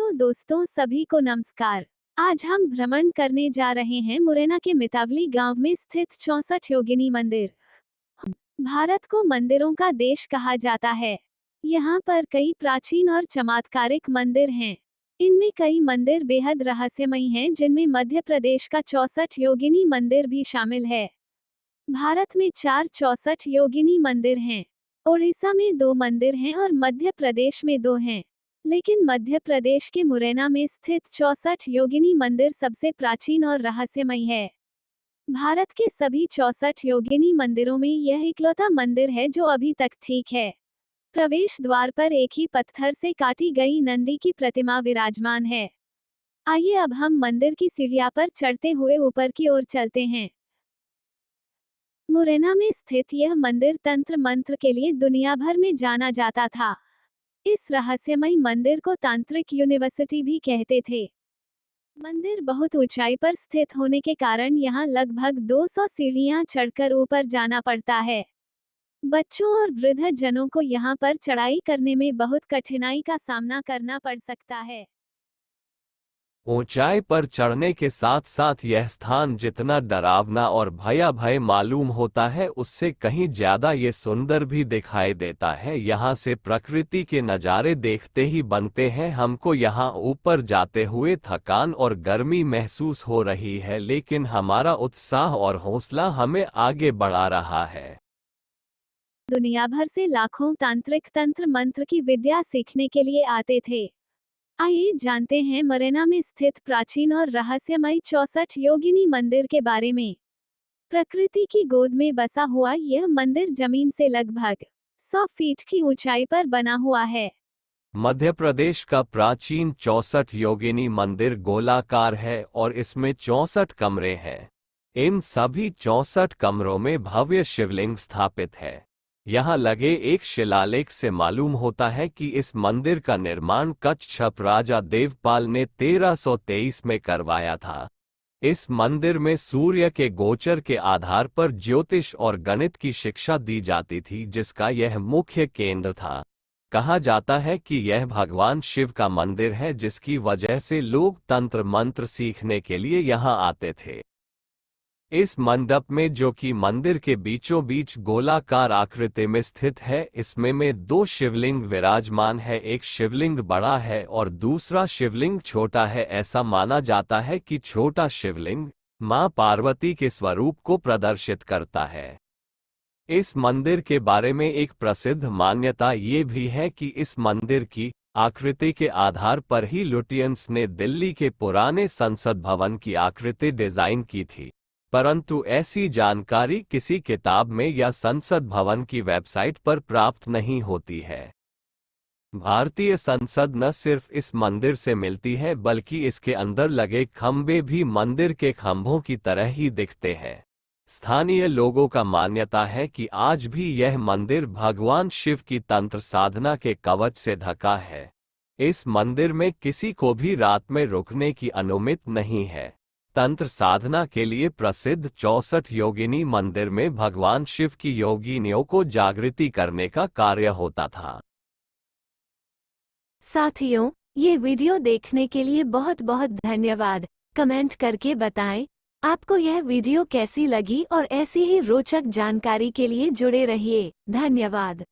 Hello दोस्तों, सभी को नमस्कार। आज हम भ्रमण करने जा रहे हैं मुरैना के मितावली गांव में स्थित 64 योगिनी मंदिर। भारत को मंदिरों का देश कहा जाता है। यहाँ पर कई प्राचीन और चमत्कारिक मंदिर हैं। इनमें कई मंदिर बेहद रहस्यमयी हैं, जिनमें मध्य प्रदेश का 64 योगिनी मंदिर भी शामिल है। भारत में 64 योगिनी मंदिर हैं। ओडिशा में 2 मंदिर हैं और मध्य प्रदेश में 2 हैं। लेकिन मध्य प्रदेश के मुरैना में स्थित 64 योगिनी मंदिर सबसे प्राचीन और रहस्यमयी है। भारत के सभी 64 योगिनी मंदिरों में यह इकलौता मंदिर है जो अभी तक ठीक है। प्रवेश द्वार पर एक ही पत्थर से काटी गई नंदी की प्रतिमा विराजमान है। आइए अब हम मंदिर की सीढ़ियां पर चढ़ते हुए ऊपर की ओर चलते हैं। मुरैना में स्थित यह मंदिर तंत्र मंत्र के लिए दुनिया भर में जाना जाता था। इस रहस्यमयी मंदिर को तांत्रिक यूनिवर्सिटी भी कहते थे। मंदिर बहुत ऊंचाई पर स्थित होने के कारण यहाँ लगभग 200 सीढ़ियां चढ़कर ऊपर जाना पड़ता है। बच्चों और वृद्ध जनों को यहाँ पर चढ़ाई करने में बहुत कठिनाई का सामना करना पड़ सकता है। ऊंचाई पर चढ़ने के साथ साथ यह स्थान जितना डरावना और भयावह मालूम होता है, उससे कहीं ज्यादा ये सुंदर भी दिखाई देता है। यहाँ से प्रकृति के नज़ारे देखते ही बनते हैं। हमको यहाँ ऊपर जाते हुए थकान और गर्मी महसूस हो रही है, लेकिन हमारा उत्साह और हौसला हमें आगे बढ़ा रहा है। दुनिया भर से लाखों तांत्रिक तंत्र मंत्र की विद्या सीखने के लिए आते थे। आइए जानते हैं मुरैना में स्थित प्राचीन और रहस्यमयी 64 योगिनी मंदिर के बारे में। प्रकृति की गोद में बसा हुआ यह मंदिर जमीन से लगभग 100 फीट की ऊंचाई पर बना हुआ है। मध्य प्रदेश का प्राचीन 64 योगिनी मंदिर गोलाकार है और इसमें 64 कमरे हैं। इन सभी 64 कमरों में भव्य शिवलिंग स्थापित है। यहाँ लगे एक शिलालेख से मालूम होता है कि इस मंदिर का निर्माण कच्छप राजा देवपाल ने 1323 में करवाया था। इस मंदिर में सूर्य के गोचर के आधार पर ज्योतिष और गणित की शिक्षा दी जाती थी, जिसका यह मुख्य केंद्र था। कहा जाता है कि यह भगवान शिव का मंदिर है, जिसकी वजह से लोग तंत्र मंत्र सीखने के लिए यहाँ आते थे। इस मंडप में, जो कि मंदिर के बीचों बीच गोलाकार आकृति में स्थित है, इसमें 2 शिवलिंग विराजमान है। एक शिवलिंग बड़ा है और दूसरा शिवलिंग छोटा है। ऐसा माना जाता है कि छोटा शिवलिंग मां पार्वती के स्वरूप को प्रदर्शित करता है। इस मंदिर के बारे में एक प्रसिद्ध मान्यता ये भी है कि इस मंदिर की आकृति के आधार पर ही लुटियंस ने दिल्ली के पुराने संसद भवन की आकृति डिजाइन की थी, परंतु ऐसी जानकारी किसी किताब में या संसद भवन की वेबसाइट पर प्राप्त नहीं होती है। भारतीय संसद न सिर्फ इस मंदिर से मिलती है, बल्कि इसके अंदर लगे खंभे भी मंदिर के खंभों की तरह ही दिखते हैं। स्थानीय लोगों का मान्यता है कि आज भी यह मंदिर भगवान शिव की तंत्र साधना के कवच से ढका है। इस मंदिर में किसी को भी रात में रुकने की अनुमति नहीं है। तंत्र साधना के लिए प्रसिद्ध 64 योगिनी मंदिर में भगवान शिव की योगिनियों को जागृति करने का कार्य होता था। साथियों, ये वीडियो देखने के लिए बहुत बहुत धन्यवाद। कमेंट करके बताएं आपको यह वीडियो कैसी लगी और ऐसी ही रोचक जानकारी के लिए जुड़े रहिए। धन्यवाद।